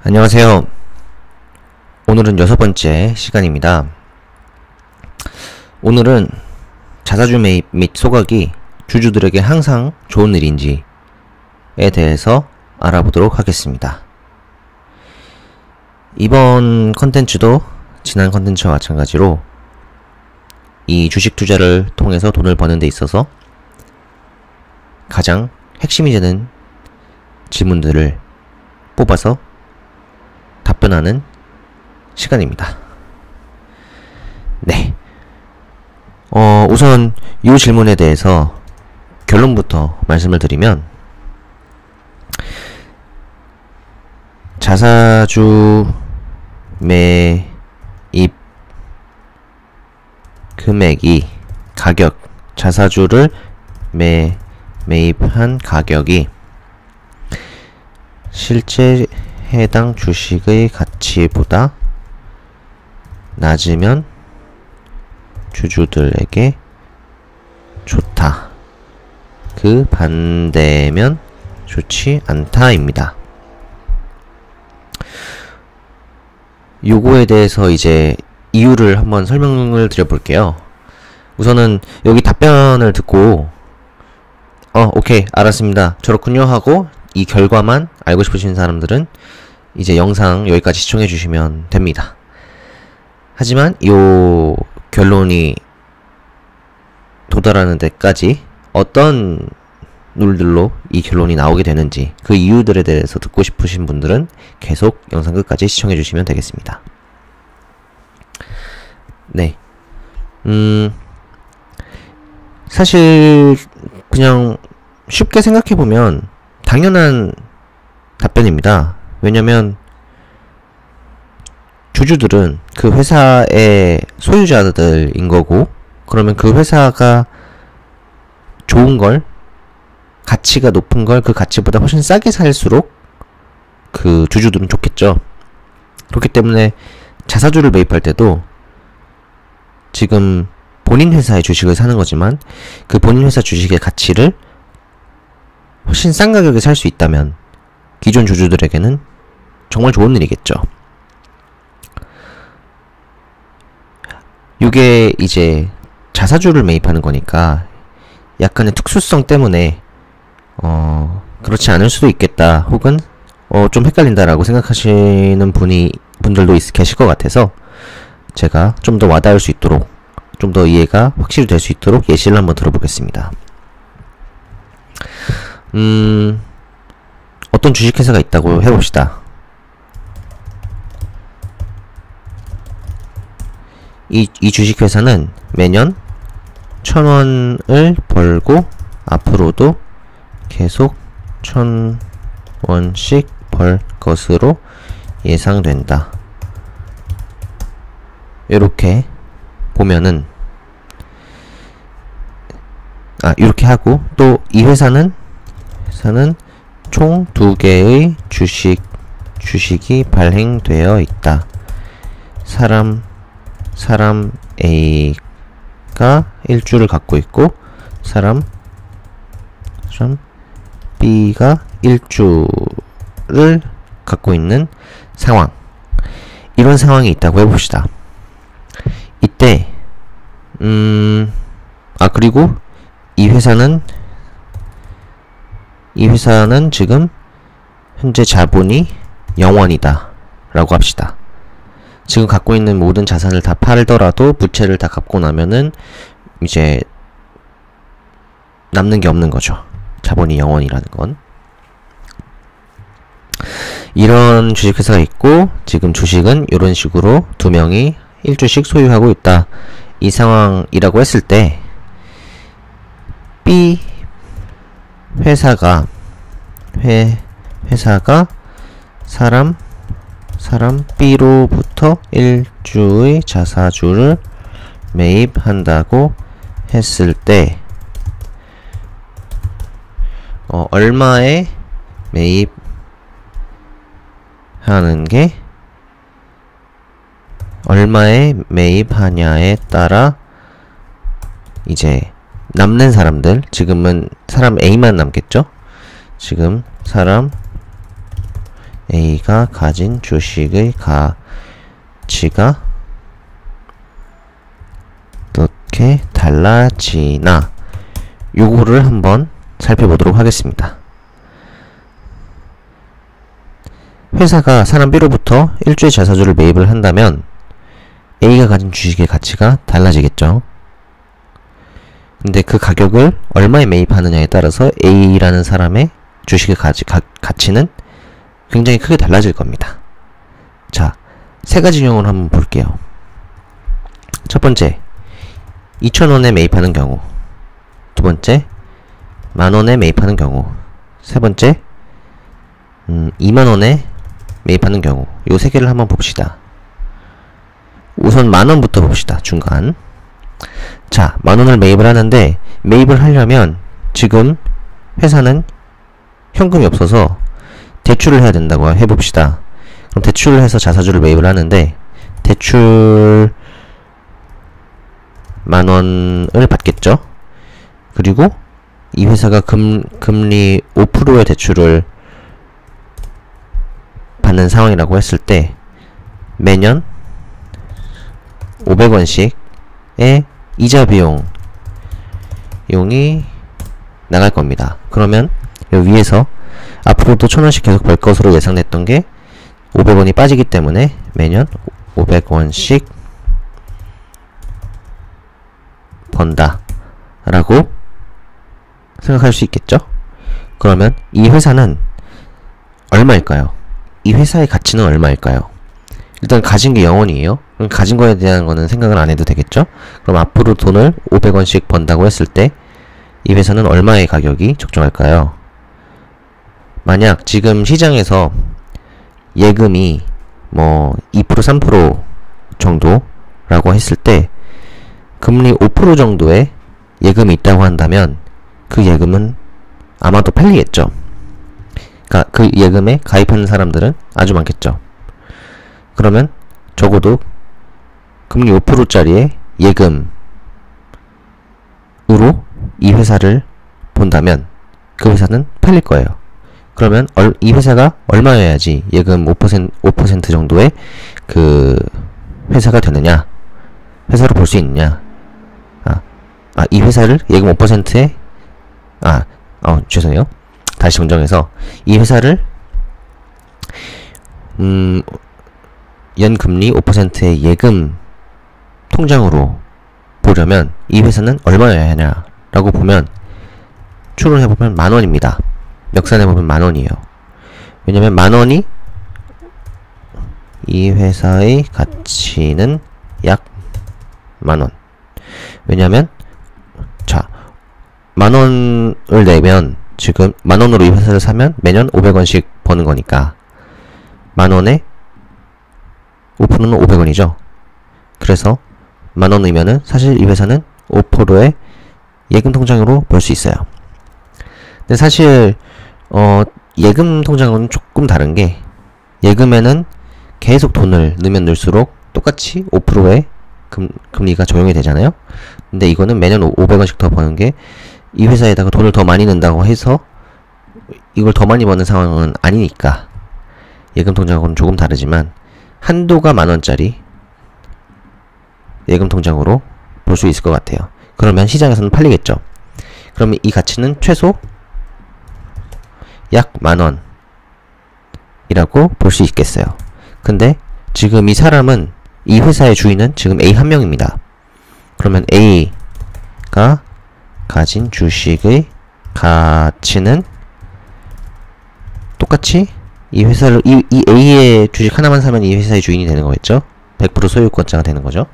안녕하세요. 오늘은 6번째 시간입니다. 오늘은 자사주 매입 및 소각이 주주들에게 항상 좋은 일인지에 대해서 알아보도록 하겠습니다. 이번 컨텐츠도 지난 컨텐츠와 마찬가지로 이 주식 투자를 통해서 돈을 버는 데 있어서 가장 핵심이 되는 질문들을 뽑아서 답변하는 시간입니다. 네. 우선 이 질문에 대해서 결론부터 말씀을 드리면, 자사주 매입 금액이 자사주를 매입한 가격이 실제 해당 주식의 가치보다 낮으면 주주들에게 좋다. 그 반대면 좋지 않다입니다. 요거에 대해서 이제 이유를 한번 설명을 드려볼게요. 우선은 여기 답변을 듣고 오케이, 알았습니다, 저렇군요 하고 이 결과만 알고 싶으신 사람들은 이제 영상 여기까지 시청해 주시면 됩니다. 하지만 요 결론이 도달하는 데까지 어떤 룰들로 이 결론이 나오게 되는지, 그 이유들에 대해서 듣고 싶으신 분들은 계속 영상 끝까지 시청해 주시면 되겠습니다. 네. 사실 그냥 쉽게 생각해보면 당연한 답변입니다. 왜냐면 주주들은 그 회사의 소유자들인 거고, 그러면 그 회사가 좋은 걸, 가치가 높은 걸 그 가치보다 훨씬 싸게 살수록 그 주주들은 좋겠죠. 그렇기 때문에 자사주를 매입할 때도 지금 본인 회사의 주식을 사는 거지만 그 본인 회사 주식의 가치를 훨씬 싼 가격에 살 수 있다면 기존 주주들에게는 정말 좋은 일이겠죠. 이게 이제 자사주를 매입하는 거니까 약간의 특수성 때문에 그렇지 않을 수도 있겠다, 혹은 좀 헷갈린다라고 생각하시는 분들도 계실 것 같아서 제가 좀 더 와닿을 수 있도록, 좀 더 이해가 확실히 될 수 있도록 예시를 한번 들어보겠습니다. 어떤 주식회사가 있다고 해봅시다. 이 주식회사는 매년 1,000원을 벌고 앞으로도 계속 1,000원씩 벌 것으로 예상된다. 이렇게 보면은, 이렇게 하고, 또 이 회사는 총 2개의 주식이 발행되어 있다. 사람 A가 1주를 갖고 있고 사람 B가 1주를 갖고 있는 상황. 이런 상황이 있다고 해봅시다. 이때 그리고 이 회사는 지금 현재 자본이 0원이다 라고 합시다. 지금 갖고 있는 모든 자산을 다 팔더라도 부채를 다 갚고 나면은 이제 남는 게 없는 거죠. 자본이 0원이라는 건. 이런 주식회사가 있고 지금 주식은 이런 식으로 2명이 1주씩 소유하고 있다. 이 상황이라고 했을 때 B 회사가 사람 B로부터 1주의 자사주를 매입한다고 했을 때 얼마에 매입하냐에 따라 이제 남는 사람들, 지금은 사람 A만 남겠죠? 지금 사람 A가 가진 주식의 가치가 어떻게 달라지나 요거를 한번 살펴보도록 하겠습니다. 회사가 사람 B로부터 1주의 자사주를 매입을 한다면 A가 가진 주식의 가치가 달라지겠죠. 근데 그 가격을 얼마에 매입하느냐에 따라서 A라는 사람의 주식의 가치는 굉장히 크게 달라질 겁니다. 자, 세 가지 경우를 한번 볼게요. 첫 번째, 2,000원에 매입하는 경우. 두 번째, 10,000원에 매입하는 경우. 세 번째, 20,000원에 매입하는 경우. 요 세 개를 한번 봅시다. 우선 10,000원부터 봅시다. 중간. 자, 10,000원을 매입을 하는데, 매입을 하려면 지금 회사는 현금이 없어서 대출을 해야 된다고 해봅시다. 그럼 대출을 해서 자사주를 매입을 하는데, 대출 10,000원을 받겠죠. 그리고 이 회사가 금리 5%의 대출을 받는 상황이라고 했을 때 매년 500원씩의 이자 비용이 나갈 겁니다. 그러면 여기 위에서 앞으로도 1,000원씩 계속 벌 것으로 예상됐던 게 500원이 빠지기 때문에 매년 500원씩 번다 라고 생각할 수 있겠죠? 그러면 이 회사는 얼마일까요? 이 회사의 가치는 얼마일까요? 일단 가진 게 0원이에요. 그럼 가진 거에 대한 거는 생각을 안 해도 되겠죠? 그럼 앞으로 돈을 500원씩 번다고 했을 때 이 회사는 얼마의 가격이 적정할까요? 만약 지금 시장에서 예금이 뭐 2% 3% 정도라고 했을 때 금리 5% 정도의 예금이 있다고 한다면 그 예금은 아마도 팔리겠죠. 그러니까 그 예금에 가입하는 사람들은 아주 많겠죠. 그러면 적어도 금리 5%짜리의 예금으로 이 회사를 본다면 그 회사는 팔릴 거예요. 그러면 이 회사가 얼마여야지 예금 5% 정도의 그 회사가 되느냐, 회사로 볼 수 있느냐. 이 회사를 예금 5%에 죄송해요. 다시 정정해서 이 회사를 연금리 5%의 예금 통장으로 보려면 이 회사는 얼마여야 하냐라고 보면 추론을 해보면 10,000원입니다. 역산해보면 10,000원이에요. 왜냐면 10,000원이 이 회사의 가치는 약 10,000원. 왜냐면 자, 10,000원을 내면 지금 10,000원으로 이 회사를 사면 매년 500원씩 버는 거니까 10,000원에 5%는 500원이죠. 그래서 10,000원이면은 사실 이 회사는 5%의 예금 통장으로 볼 수 있어요. 근데 사실 예금 통장은 조금 다른 게 예금에는 계속 돈을 넣으면 넣을수록 똑같이 5%의 금리가 적용이 되잖아요. 근데 이거는 매년 500원씩 더 버는 게 이 회사에다가 돈을 더 많이 넣는다고 해서 이걸 더 많이 버는 상황은 아니니까 예금 통장하고는 조금 다르지만 한도가 10,000원짜리 예금 통장으로 볼 수 있을 것 같아요. 그러면 시장에서는 팔리겠죠. 그러면 이 가치는 최소 약 10,000원 이라고 볼 수 있겠어요. 근데 지금 이 사람은 이 회사의 주인은 지금 A 한 명입니다. 그러면 A가 가진 주식의 가치는 똑같이 이 회사를 이 A의 주식 하나만 사면 이 회사의 주인이 되는 거겠죠? 100% 소유권자가 되는 거죠.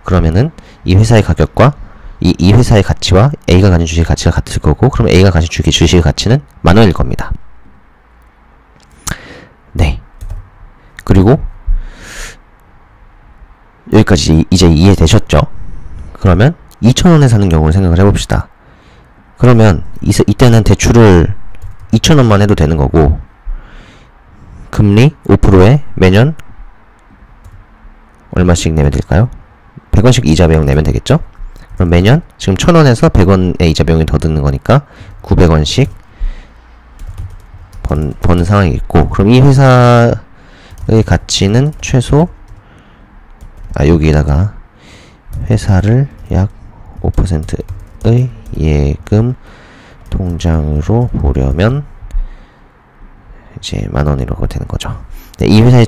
그러면은 이 회사의 가격과 이 회사의 가치와 A가 가진 주식의 가치가 같을 거고, 그럼 A가 가진 주식의 가치는 10,000원일 겁니다. 네. 그리고 여기까지 이제 이해되셨죠? 그러면 2,000원에 사는 경우를 생각을 해봅시다. 그러면 이때는 대출을 2,000원만 해도 되는 거고 금리 5%에 매년 얼마씩 내면 될까요? 100원씩 이자 비용 내면 되겠죠? 그럼 매년 지금 1,000원에서 100원의 이자 비용이 더 드는 거니까 900원씩 버는 상황이 있고, 그럼 이 회사의 가치는 최소, 여기에다가 회사를 약 5%의 예금 통장으로 보려면 이제 10,000원이라고 되는 거죠. 네, 이 회사의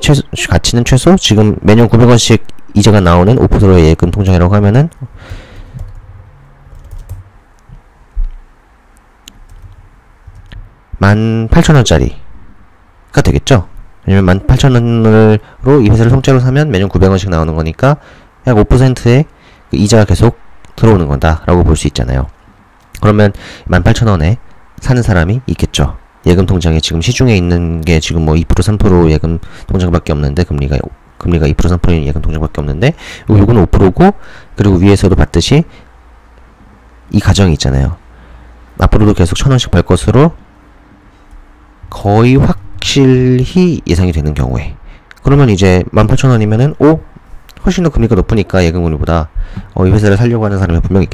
가치는 최소 지금 매년 900원씩 이자가 나오는 5%의 예금 통장이라고 하면은 18,000원짜리가 되겠죠? 왜냐면 18,000원으로 이 회사를 통째로 사면 매년 900원씩 나오는 거니까 약 5%의 그 이자가 계속 들어오는 거다 라고 볼 수 있잖아요. 그러면 18,000원에 사는 사람이 있겠죠. 예금 통장에 지금 시중에 있는 게 지금 뭐 2% 3% 예금 통장밖에 없는데, 금리가 2% 3%인 예금 통장밖에 없는데, 요거는 5%고, 그리고 위에서도 봤듯이 이 가정이 있잖아요. 앞으로도 계속 1,000원씩 벌 것으로 거의 확실히 예상이 되는 경우에, 그러면 이제 18,000원이면은 훨씬 더 금리가 높으니까 예금금리보다 이 회사를 살려고 하는 사람이 분명히 있겠죠.